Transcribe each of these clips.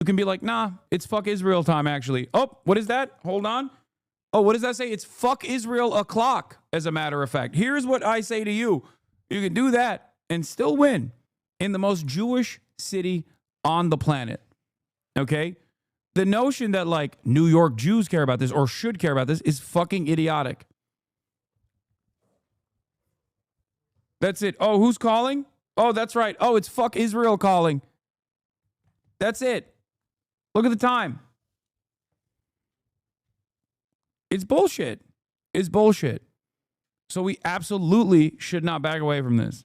You can be like, nah, it's fuck Israel time, actually. Oh, what is that? Hold on. Oh, what does that say? It's fuck Israel o'clock, as a matter of fact. Here's what I say to you. You can do that and still win in the most Jewish city on the planet. Okay? The notion that, like, New York Jews care about this or should care about this is fucking idiotic. That's it. Oh, who's calling? Oh, that's right. Oh, it's fuck Israel calling. That's it. Look at the time. It's bullshit. It's bullshit. So we absolutely should not back away from this.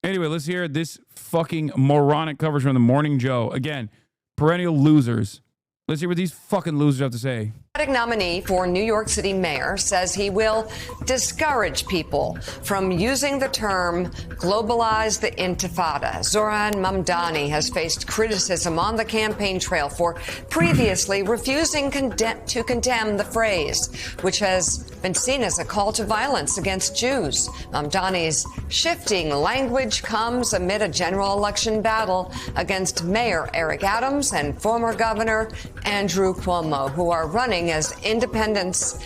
Anyway, let's hear this fucking moronic coverage from the Morning Joe. Again, perennial losers. Let's hear what these fucking losers have to say. Nominee for New York City mayor says he will discourage people from using the term globalize the intifada. Zoran Mamdani has faced criticism on the campaign trail for previously refusing to condemn the phrase, which has been seen as a call to violence against Jews. Mamdani's shifting language comes amid a general election battle against Mayor Eric Adams and former Governor Andrew Cuomo, who are running as independents,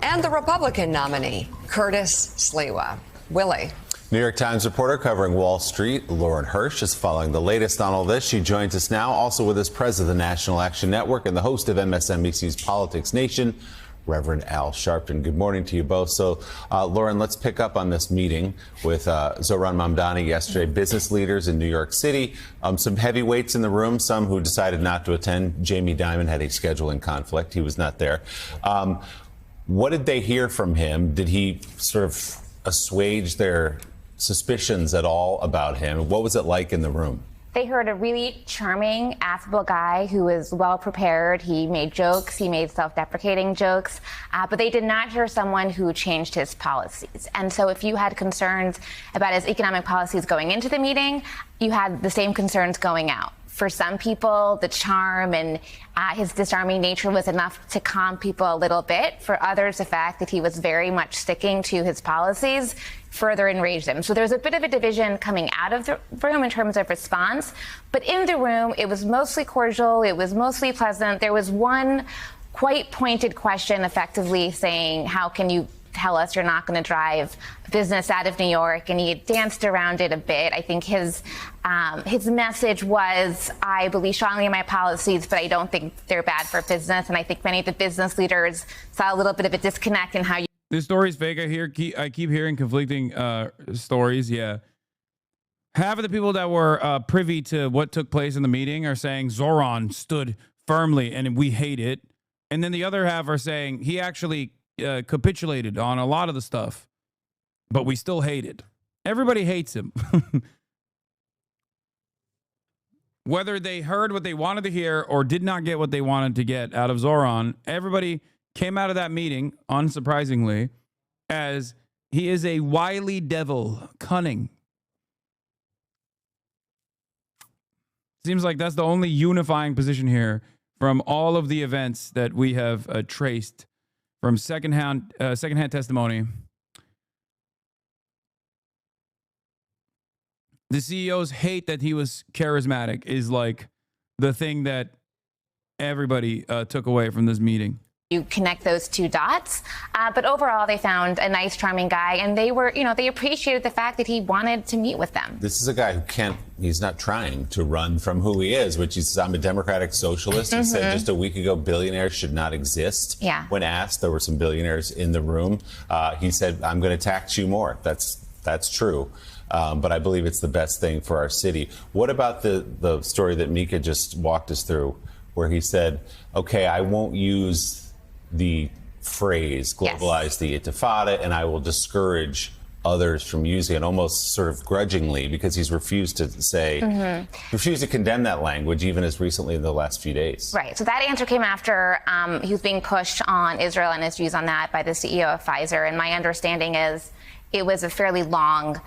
and the Republican nominee, Curtis Sliwa. Willie. New York Times reporter covering Wall Street, Lauren Hirsch, is following the latest on all this. She joins us now, also with us, president of the National Action Network and the host of MSNBC's Politics Nation, Reverend Al Sharpton. Good morning to you both. So, Lauren, let's pick up on this meeting with Zoran Mamdani yesterday. Business leaders in New York City, some heavyweights in the room, some who decided not to attend. Jamie Dimon had a scheduling conflict. He was not there. What did they hear from him? Did he sort of assuage their suspicions at all about him? What was it like in the room? They heard a really charming, affable guy who was well prepared. He made jokes, he made self-deprecating jokes, but they did not hear someone who changed his policies. And so if you had concerns about his economic policies going into the meeting, you had the same concerns going out. For some people, the charm and his disarming nature was enough to calm people a little bit. For others, the fact that he was very much sticking to his policies further enraged them. So there was a bit of a division coming out of the room in terms of response. But in the room, it was mostly cordial. It was mostly pleasant. There was one quite pointed question effectively saying, how can you tell us you're not going to drive business out of New York? And he danced around it a bit. I think his message was, I believe strongly in my policies, but I don't think they're bad for business. And I think many of the business leaders saw a little bit of a disconnect in how you. This story's fake. I keep hearing conflicting stories. Yeah. Half of the people that were privy to what took place in the meeting are saying Zoran stood firmly and we hate it. And then the other half are saying he actually capitulated on a lot of the stuff, but we still hate it. Everybody hates him. Whether they heard what they wanted to hear or did not get what they wanted to get out of Zoran, everybody came out of that meeting, unsurprisingly, as he is a wily devil, cunning. Seems like that's the only unifying position here from all of the events that we have traced from secondhand testimony. The CEOs hate that he was charismatic is like the thing that everybody took away from this meeting. You connect those two dots. But overall, they found a nice, charming guy, and they were, they appreciated the fact that he wanted to meet with them. This is a guy who he's not trying to run from who he is, which is, I'm a democratic socialist. He said just a week ago, billionaires should not exist. Yeah. When asked, there were some billionaires in the room. He said, I'm going to tax you more. That's true. But I believe it's the best thing for our city. What about the story that Mika just walked us through, where he said, okay, I won't use the phrase globalize the intifada, and I will discourage others from using it, almost sort of grudgingly, because he's refused to refused to condemn that language even as recently in the last few days. Right. So that answer came after he was being pushed on Israel and his views on that by the CEO of Pfizer. And my understanding is it was a fairly long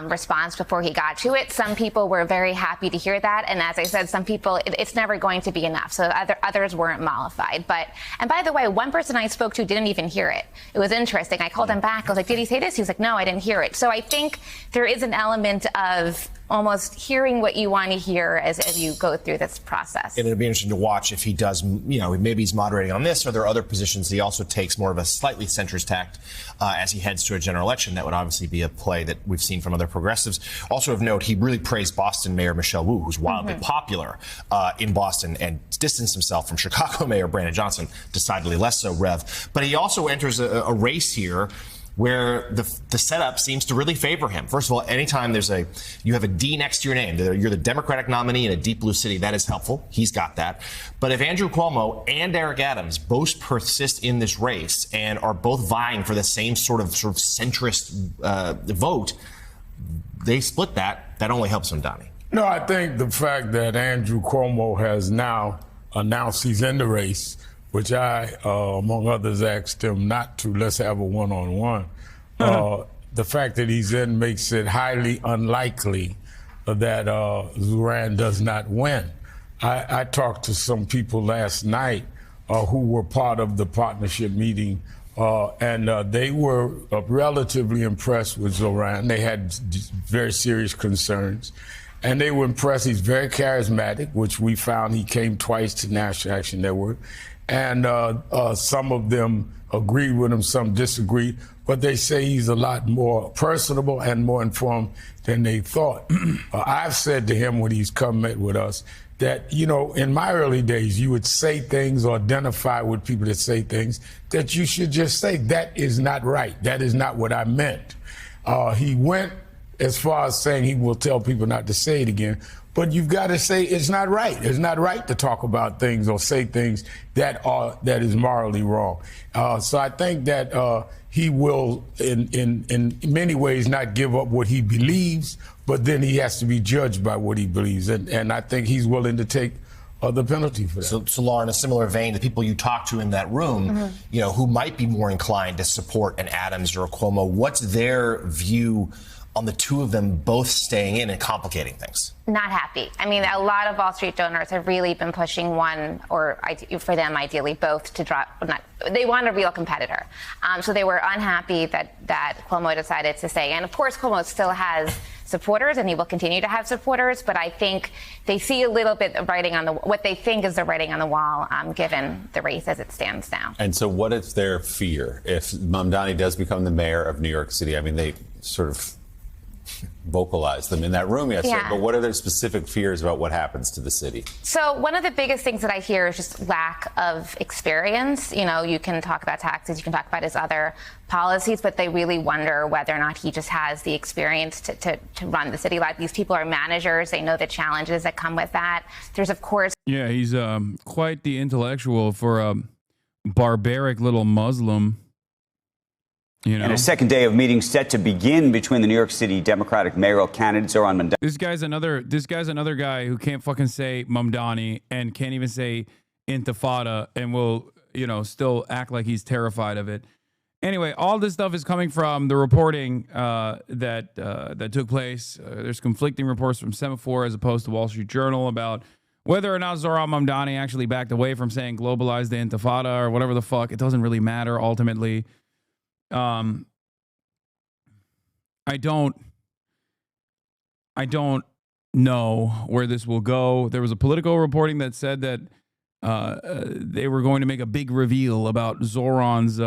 response before he got to it. Some people were very happy to hear that. And as I said, some people, it's never going to be enough. So others weren't mollified. And by the way, one person I spoke to didn't even hear it. It was interesting. I called him back. I was like, did he say this? He was like, no, I didn't hear it. So I think there is an element of almost hearing what you want to hear as you go through this process. And it'll be interesting to watch if he does, maybe he's moderating on this, or there are other positions he also takes more of a slightly centrist tact as he heads to a general election. That would obviously be a play that we've seen from other progressives. Also of note, he really praised Boston Mayor Michelle Wu, who's wildly popular in Boston, and distanced himself from Chicago Mayor Brandon Johnson, decidedly less so, Rev. But he also enters a race here where the setup seems to really favor him. First of all, anytime you have a D next to your name, you're the Democratic nominee in a deep blue city, that is helpful. He's got that. But if Andrew Cuomo and Eric Adams both persist in this race and are both vying for the same sort of centrist vote, they split that only helps Mamdani. No, I think the fact that Andrew Cuomo has now announced he's in the race, which I, among others, asked him not to. Let's have a one-on-one. The fact that he's in makes it highly unlikely that Zoran does not win. I talked to some people last night who were part of the partnership meeting, and they were relatively impressed with Zoran. They had very serious concerns. And they were impressed. He's very charismatic, which we found. He came twice to National Action Network. And some of them agreed with him, some disagreed. But they say he's a lot more personable and more informed than they thought. I've said to him when he's come met with us that, in my early days, you would say things or identify with people that say things that you should just say, that is not right. That is not what I meant. He went as far as saying he will tell people not to say it again. But you've got to say it's not right. It's not right to talk about things or say things that is morally wrong. So I think that he will, in many ways, not give up what he believes, but then he has to be judged by what he believes. And I think he's willing to take the penalty for that. So Laura, in a similar vein, the people you talk to in that room, who might be more inclined to support an Adams or a Cuomo, what's their view on the two of them both staying in and complicating things? Not happy. I mean, a lot of Wall Street donors have really been pushing one, or for them, ideally both, to drop. They want a real competitor. So they were unhappy that Cuomo decided to stay. And of course, Cuomo still has supporters, and he will continue to have supporters. But I think they see a little bit of writing on what they think is the writing on the wall, given the race as it stands now. And so, what is their fear if Mamdani does become the mayor of New York City? I mean, they sort of vocalized them in that room yesterday. Yeah. But what are their specific fears about what happens to the city? So one of the biggest things that I hear is just lack of experience. You can talk about taxes, you can talk about his other policies, but they really wonder whether or not he just has the experience to run the city. Like, these people are managers. They know the challenges that come with that. There's, of course... Yeah, he's quite the intellectual for a barbaric little Muslim. And a second day of meetings set to begin between the New York City Democratic mayoral candidate Zoran Mamdani. This guy's another guy who can't fucking say Mamdani and can't even say Intifada and will, still act like he's terrified of it. Anyway, all this stuff is coming from the reporting that took place. There's conflicting reports from Semaphore as opposed to Wall Street Journal about whether or not Zoran Mamdani actually backed away from saying globalize the Intifada or whatever the fuck. It doesn't really matter ultimately. I don't know where this will go. There was a Politico reporting that said that they were going to make a big reveal about Zoran's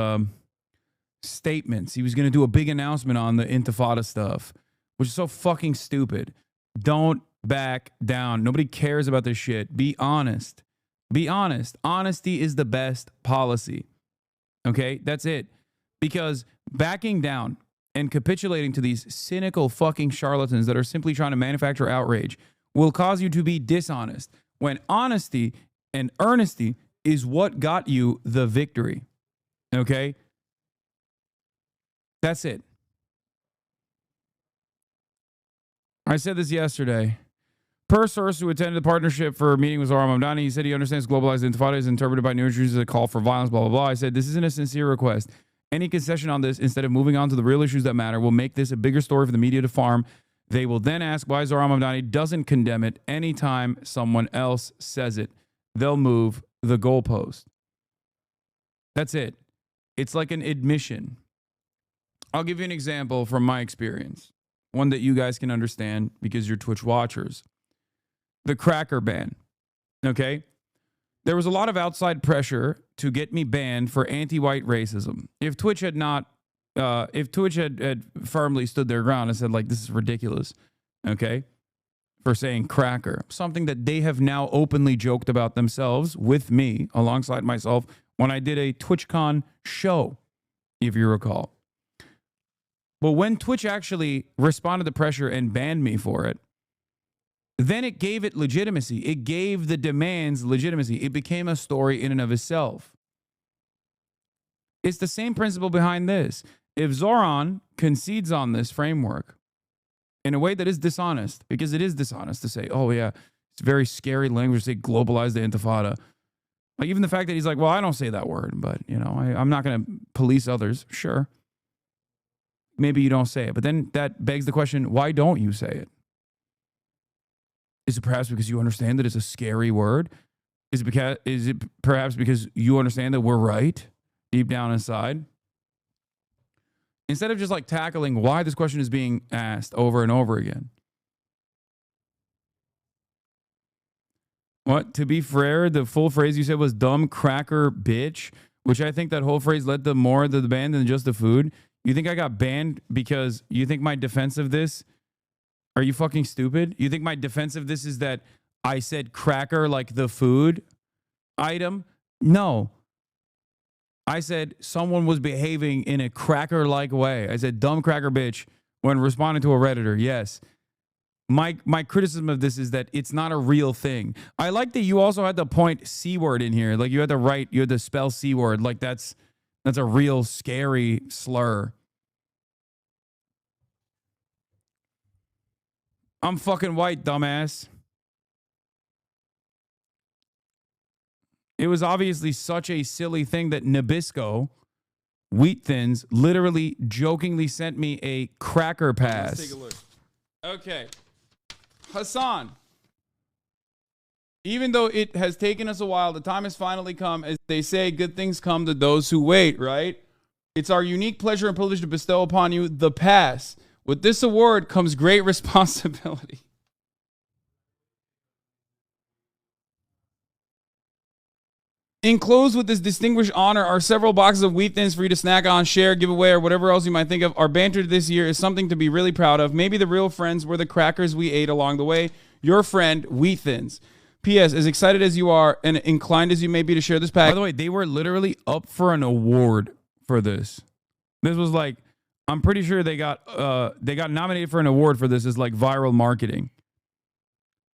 statements. He was going to do a big announcement on the Intifada stuff, which is so fucking stupid. Don't back down. Nobody cares about this shit. Be honest. Be honest. Honesty is the best policy. Okay? That's it. Because backing down and capitulating to these cynical fucking charlatans that are simply trying to manufacture outrage will cause you to be dishonest, when honesty and earnesty is what got you the victory. Okay? That's it. I said this yesterday. Per source who attended the partnership for a meeting with Zoran Mamdani, he said he understands globalized intifada is interpreted by New Yorkers as a call for violence, blah, blah, blah. I said, this isn't a sincere request. Any concession on this, instead of moving on to the real issues that matter, will make this a bigger story for the media to farm. They will then ask why Zohran Mamdani doesn't condemn it anytime someone else says it. They'll move the goalpost. That's it. It's like an admission. I'll give you an example from my experience, one that you guys can understand because you're Twitch watchers. The cracker ban, okay? There was a lot of outside pressure to get me banned for anti-white racism. If Twitch had not, if Twitch had firmly stood their ground and said, like, this is ridiculous, okay, for saying cracker, something that they have now openly joked about themselves with me, alongside myself, when I did a TwitchCon show, if you recall. But when Twitch actually responded to pressure and banned me for it, then it gave it legitimacy. It gave the demands legitimacy. It became a story in and of itself. It's the same principle behind this. If Zohran concedes on this framework in a way that is dishonest, because it is dishonest to say, oh yeah, it's very scary language to say globalize the intifada. Like even the fact that he's like, well, I don't say that word, but you know, I'm not going to police others. Sure. Maybe you don't say it, but then that begs the question, why don't you say it? Is it perhaps because you understand that it's a scary word? Is it perhaps because you understand that we're right deep down inside? Instead of just like tackling why this question is being asked over and over again. What? To be fair, the full phrase you said was dumb cracker bitch, which I think that whole phrase led to more to the ban than just the food. You think I got banned because you think my defense of this? Are you fucking stupid? You think my defense of this is that I said cracker like the food item? No. I said someone was behaving in a cracker-like way. I said dumb cracker bitch when responding to a Redditor. Yes. My criticism of this is that it's not a real thing. I like that you also had to point C word in here. Like you had to spell C word. Like that's a real scary slur. I'm fucking white, dumbass. It was obviously such a silly thing that Nabisco, Wheat Thins, literally jokingly sent me a cracker pass. Let's take a look. Okay. Hassan. Even though it has taken us a while, the time has finally come. As they say, good things come to those who wait, right? It's our unique pleasure and privilege to bestow upon you the pass. With this award comes great responsibility. Enclosed with this distinguished honor are several boxes of Wheat Thins for you to snack on, share, give away, or whatever else you might think of. Our banter this year is something to be really proud of. Maybe the real friends were the crackers we ate along the way. Your friend, Wheat Thins. P.S. As excited as you are and inclined as you may be to share this pack. By the way, they were literally up for an award for this. This was like, I'm pretty sure they got nominated for an award for this as like viral marketing.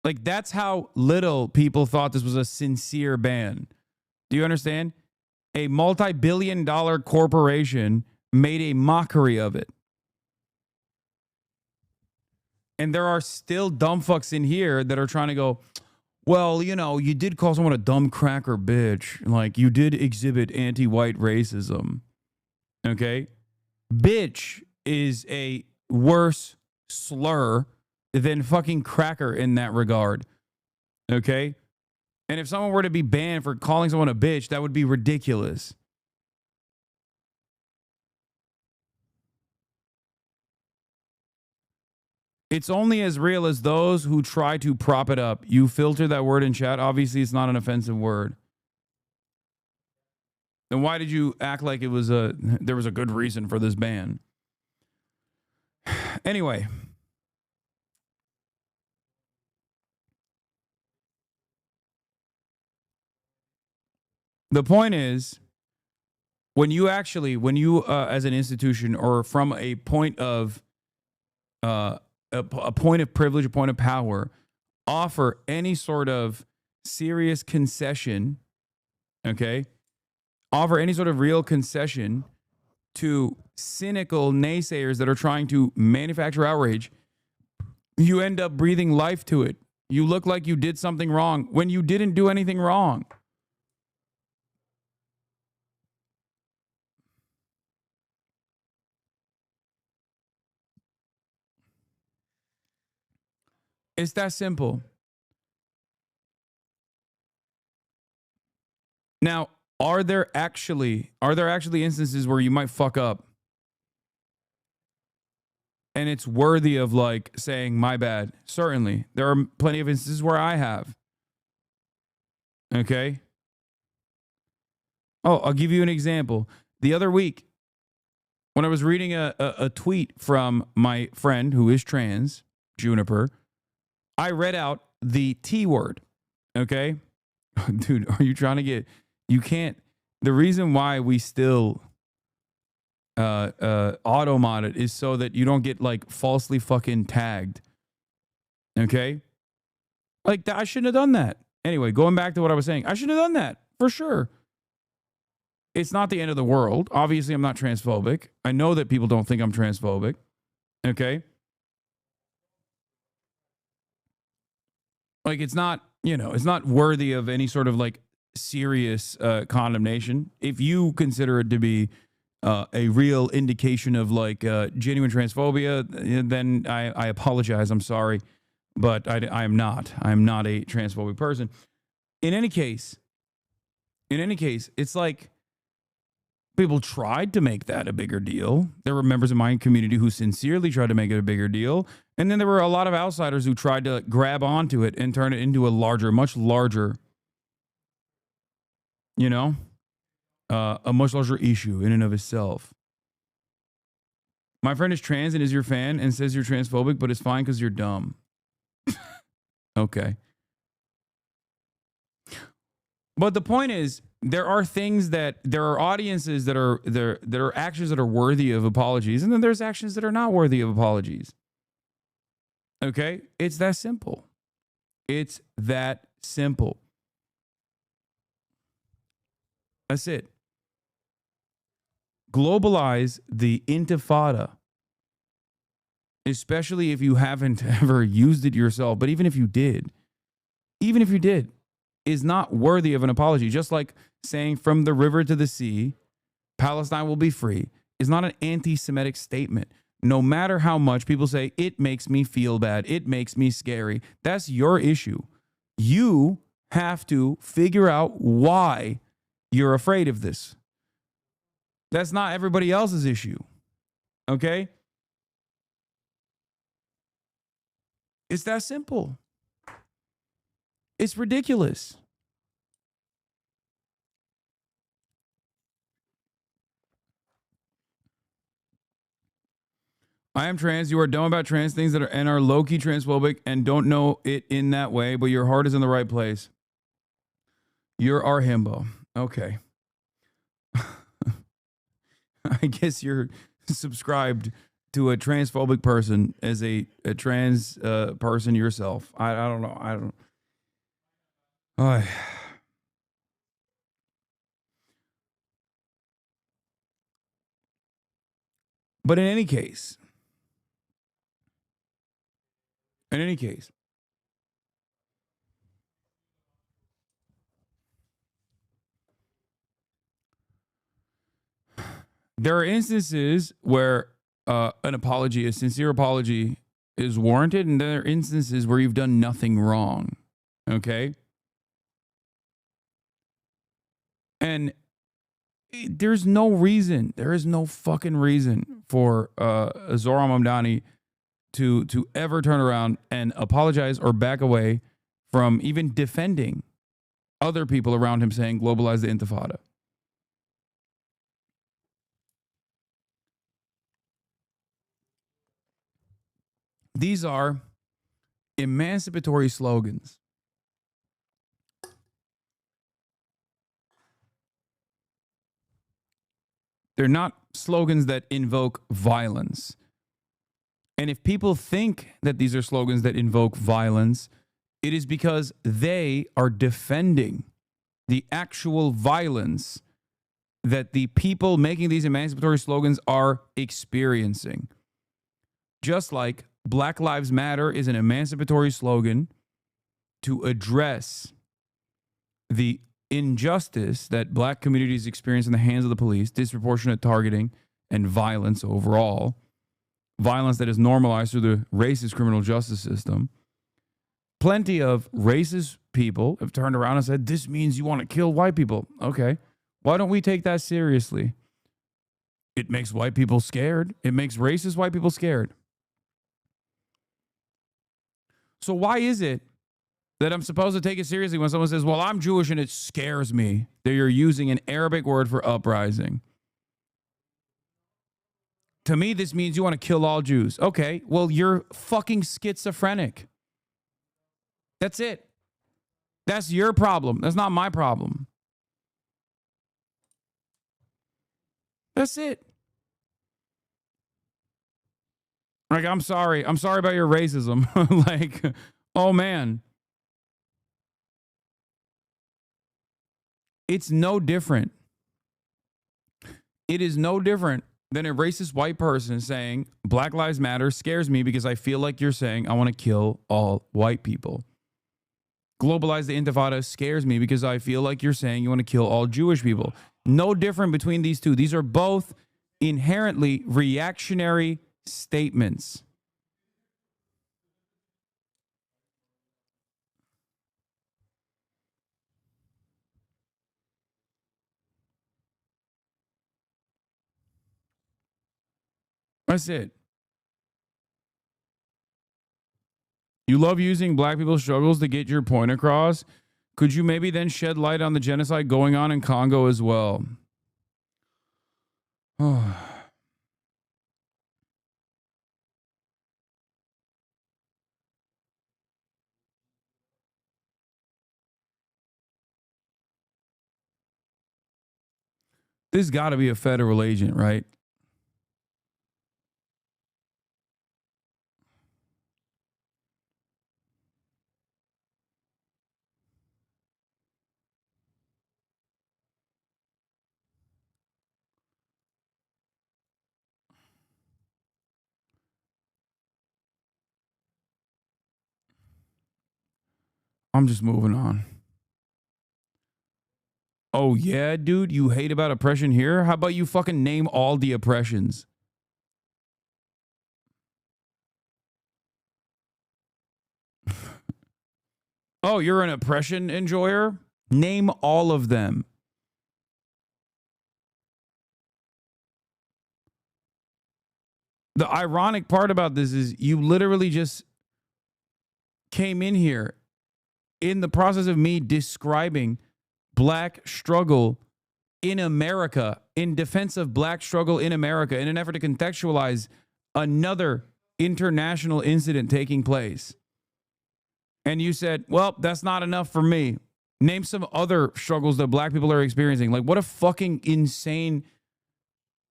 Like that's how little people thought this was a sincere ban. Do you understand? A multi-billion-dollar corporation made a mockery of it. And there are still dumb fucks in here that are trying to go, well, you know, you did call someone a dumb cracker bitch. Like, you did exhibit anti-white racism. Okay? Bitch is a worse slur than fucking cracker in that regard. Okay? And if someone were to be banned for calling someone a bitch, that would be ridiculous. It's only as real as those who try to prop it up. You filter that word in chat. Obviously, it's not an offensive word. Then why did you act like there was a good reason for this ban? Anyway. The point is, when you as an institution or from a point of a point of privilege, a point of power, offer any sort of serious concession, okay? Offer any sort of real concession to cynical naysayers that are trying to manufacture outrage, you end up breathing life to it. You look like you did something wrong when you didn't do anything wrong. It's that simple. Now, are there actually instances where you might fuck up and it's worthy of like saying my bad? Certainly. There are plenty of instances where I have. Okay? Oh, I'll give you an example. The other week, when I was reading a tweet from my friend who is trans, Juniper, I read out the T word. Okay? Dude, are you trying to get... You can't... The reason why we still auto-mod it is so that you don't get, like, falsely fucking tagged. Okay? Like, I shouldn't have done that. Anyway, going back to what I was saying, I shouldn't have done that, for sure. It's not the end of the world. Obviously, I'm not transphobic. I know that people don't think I'm transphobic. Okay? Like, it's not, it's not worthy of any sort of, like, serious condemnation. If you consider it to be a real indication of, like, genuine transphobia, then I apologize. I'm sorry. But I am not. I'm not a transphobic person. In any case, it's like, people tried to make that a bigger deal. There were members of my community who sincerely tried to make it a bigger deal. And then there were a lot of outsiders who tried to grab onto it and turn it into a larger, much larger, a much larger issue in and of itself. My friend is trans and is your fan and says you're transphobic, but it's fine because you're dumb. Okay. But the point is, there are audiences that are actions that are worthy of apologies, and then there's actions that are not worthy of apologies. Okay? It's that simple. It's that simple. That's it. Globalize the intifada, especially if you haven't ever used it yourself. But even if you did, is not worthy of an apology. Just like saying from the river to the sea, Palestine will be free, is not an anti-Semitic statement. No matter how much people say, it makes me feel bad, it makes me scary, that's your issue. You have to figure out why you're afraid of this. That's not everybody else's issue. Okay? It's that simple. It's ridiculous. I am trans. You are dumb about trans things that are low-key transphobic and don't know it in that way, but your heart is in the right place. You're our himbo. Okay. I guess you're subscribed to a transphobic person as a trans person yourself. I don't know. But in any case, there are instances where an apology, a sincere apology, is warranted, and there are instances where you've done nothing wrong. Okay? And there is no fucking reason for Zohran Mamdani to ever turn around and apologize or back away from even defending other people around him saying globalize the intifada. These are emancipatory slogans. They're not slogans that invoke violence. And if people think that these are slogans that invoke violence, it is because they are defending the actual violence that the people making these emancipatory slogans are experiencing. Just like Black Lives Matter is an emancipatory slogan to address the injustice that black communities experience in the hands of the police, disproportionate targeting, and violence overall, violence that is normalized through the racist criminal justice system. plenty of racist people have turned around and said, this means you want to kill white people. Okay. Why don't we take that seriously? It makes white people scared. It makes racist white people scared. So why is it that I'm supposed to take it seriously when someone says, well, I'm Jewish and it scares me that you're using an Arabic word for uprising? To me, this means you want to kill all Jews. Okay, well, you're fucking schizophrenic. That's it. That's your problem. That's not my problem. That's it. Like, I'm sorry. I'm sorry about your racism. Like, oh, man. It's no different. It is no different than a racist white person saying Black Lives Matter scares me because I feel like you're saying I want to kill all white people. Globalize the Intifada scares me because I feel like you're saying you want to kill all Jewish people. No different between these two. These are both inherently reactionary statements. That's it. You love using black people's struggles to get your point across. Could you maybe then shed light on the genocide going on in Congo as well? This got to be a federal agent, right? I'm just moving on. Oh, yeah, dude, you hate about oppression here? How about you fucking name all the oppressions? Oh, you're an oppression enjoyer? Name all of them. The ironic part about this is you literally just came in here in the process of me describing black struggle in America, in defense of black struggle in America, in an effort to contextualize another international incident taking place. And you said, well, that's not enough for me. Name some other struggles that black people are experiencing. Like, what a fucking insane,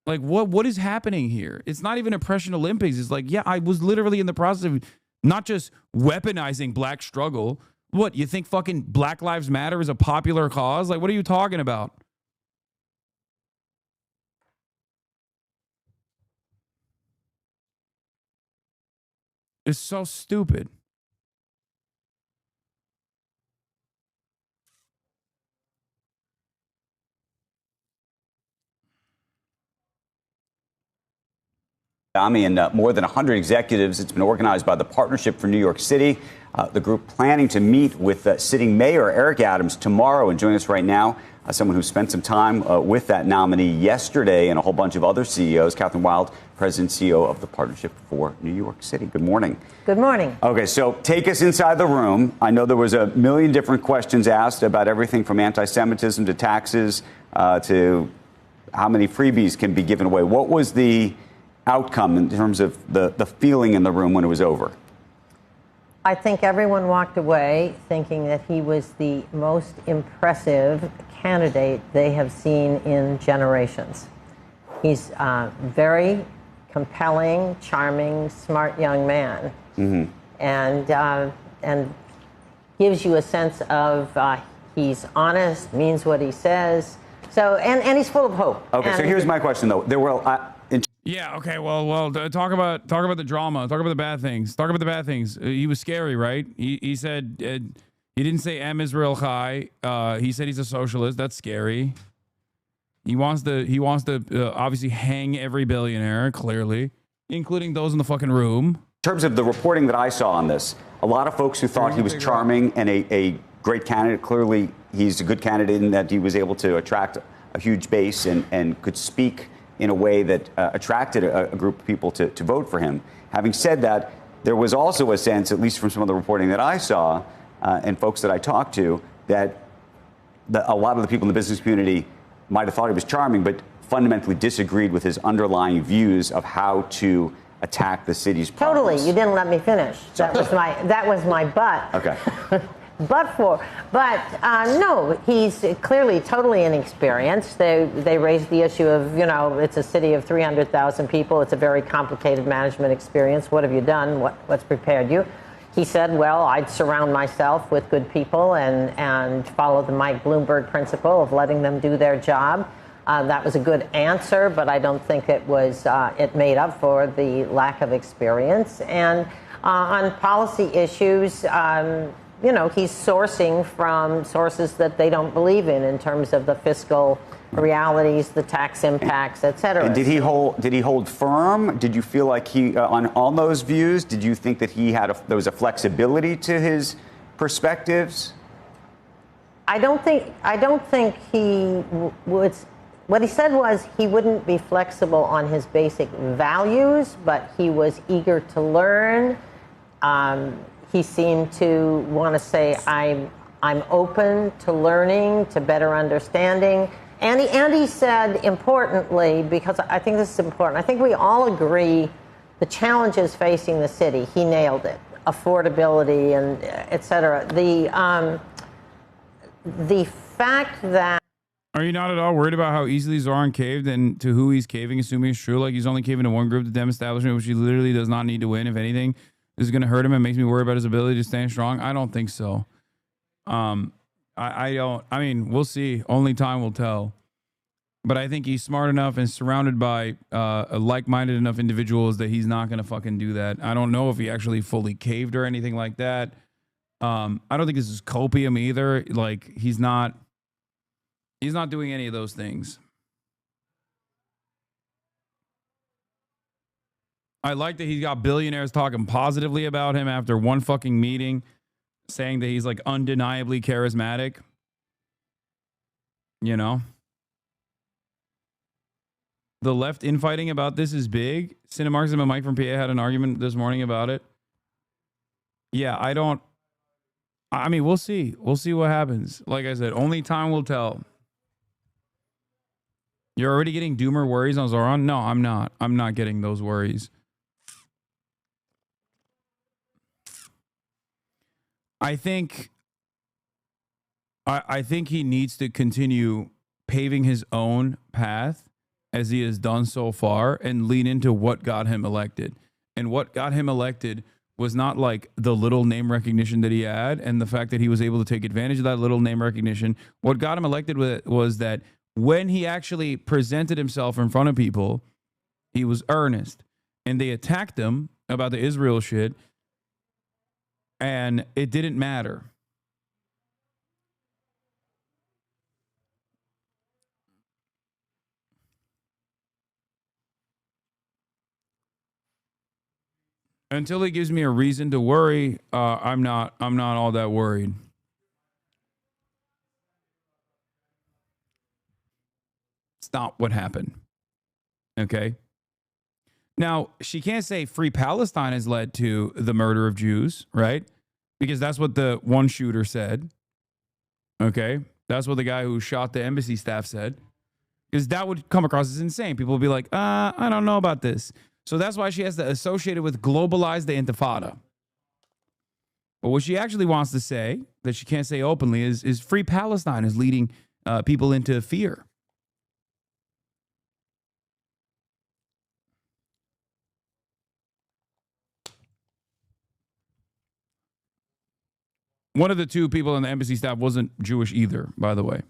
like, what is happening here? It's not even Oppression Olympics. It's like, yeah, I was literally in the process of not just weaponizing black struggle. What, you think fucking Black Lives Matter is a popular cause? Like, what are you talking about? It's so stupid. And more than 100 executives. It's been organized by the Partnership for New York City, the group planning to meet with sitting Mayor Eric Adams tomorrow. And joining us right now, someone who spent some time with that nominee yesterday and a whole bunch of other CEOs, Catherine Wild, President and CEO of the Partnership for New York City. Good morning. Good morning. Okay, so take us inside the room. I know there was a million different questions asked about everything from anti-Semitism to taxes to how many freebies can be given away. What was the outcome in terms of the feeling in the room when it was over? I think everyone walked away thinking that he was the most impressive candidate they have seen in generations. He's very compelling, charming, smart young man, and gives you a sense of he's honest, means what he says. So and he's full of hope. Okay, so here's my question though. There were. Yeah. Okay. Well. Talk about the drama. Talk about the bad things. Talk about the bad things. He was scary, right? He said he didn't say "Am Israel Chai." He said he's a socialist. That's scary. He wants to obviously hang every billionaire, clearly, including those in the fucking room. terms of the reporting that I saw on this, a lot of folks who thought he was charming and a great candidate. Clearly, he's a good candidate in that he was able to attract a huge base and could speak in a way that attracted a group of people to vote for him. Having said that, there was also a sense, at least from some of the reporting that I saw and folks that I talked to, that a lot of the people in the business community might have thought he was charming, but fundamentally disagreed with his underlying views of how to attack the city's problems. Totally. You didn't let me finish. That was my but. Okay. No, he's clearly totally inexperienced. They raised the issue of, it's a city of 300,000 people. It's a very complicated management experience. What have you done? What's prepared you? He said, well, I'd surround myself with good people and follow the Mike Bloomberg principle of letting them do their job. That was a good answer, but I don't think it was it made up for the lack of experience. And on policy issues, he's sourcing from sources that they don't believe in terms of the fiscal realities, the tax impacts, et cetera. And did he hold firm? Did you feel like he on those views? Did you think that there was a flexibility to his perspectives? I don't think he would. What he said was he wouldn't be flexible on his basic values, but he was eager to learn. He seemed to want to say, I'm open to learning, to better understanding. And he said, importantly, because I think this is important, I think we all agree the challenges facing the city, he nailed it, affordability and et cetera. The fact that... Are you not at all worried about how easily Zoran caved and to who he's caving, assuming it's true? Like he's only caving to one group, the Dem establishment, which he literally does not need to win. If anything, this is going to hurt him and makes me worry about his ability to stand strong. I don't think so. I mean, we'll see. Only time will tell. But I think he's smart enough and surrounded by like-minded enough individuals that he's not going to fucking do that. I don't know if he actually fully caved or anything like that. I don't think this is copium either. Like he's not doing any of those things. I like that he's got billionaires talking positively about him after one fucking meeting, saying that he's like undeniably charismatic. You know? The left infighting about this is big. Cinemarks and Mike from PA had an argument this morning about it. Yeah, I mean, we'll see. We'll see what happens. Like I said, only time will tell. You're already getting doomer worries on Zoran? No, I'm not. I'm not getting those worries. I think he needs to continue paving his own path as he has done so far and lean into what got him elected. And what got him elected was not like the little name recognition that he had and the fact that he was able to take advantage of that little name recognition. What got him elected was that when he actually presented himself in front of people, he was earnest. And they attacked him about the Israel shit, and it didn't matter. Until he gives me a reason to worry, I'm not all that worried. It's not what happened. Okay. Now, she can't say Free Palestine has led to the murder of Jews, right? Because that's what the one shooter said. Okay. That's what the guy who shot the embassy staff said. Because that would come across as insane. People would be like, I don't know about this. So that's why she has to associate it with globalize the intifada. But what she actually wants to say, that she can't say openly, is Free Palestine is leading people into fear. One of the two people on the embassy staff wasn't Jewish either, by the way.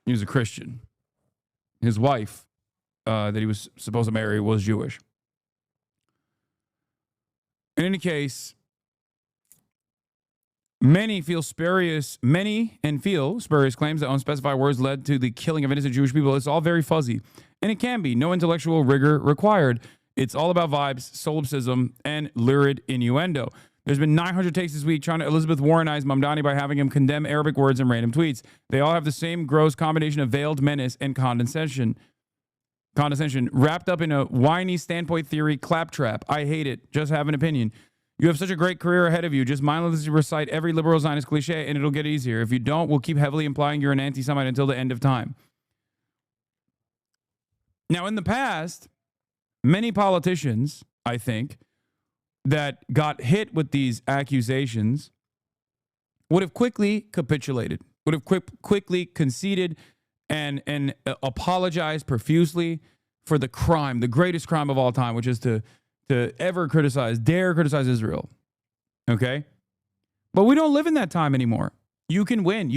He was a Christian. His wife, that he was supposed to marry, was Jewish. In any case, many feel spurious claims that unspecified words led to the killing of innocent Jewish people. It's all very fuzzy. And it can be. No intellectual rigor required. It's all about vibes, solipsism, and lurid innuendo. There's been 900 takes this week trying to Elizabeth Warrenize Mamdani by having him condemn Arabic words and random tweets. They all have the same gross combination of veiled menace and condescension wrapped up in a whiny standpoint theory claptrap. I hate it. Just have an opinion. You have such a great career ahead of you. Just mindlessly recite every liberal Zionist cliche and it'll get easier. If you don't, we'll keep heavily implying you're an anti-Semite until the end of time. Now, in the past, many politicians, I think, that got hit with these accusations would have quickly capitulated, would have quickly conceded and apologized profusely for the crime, the greatest crime of all time, which is to ever dare criticize Israel. Okay? But we don't live in that time anymore. You can win.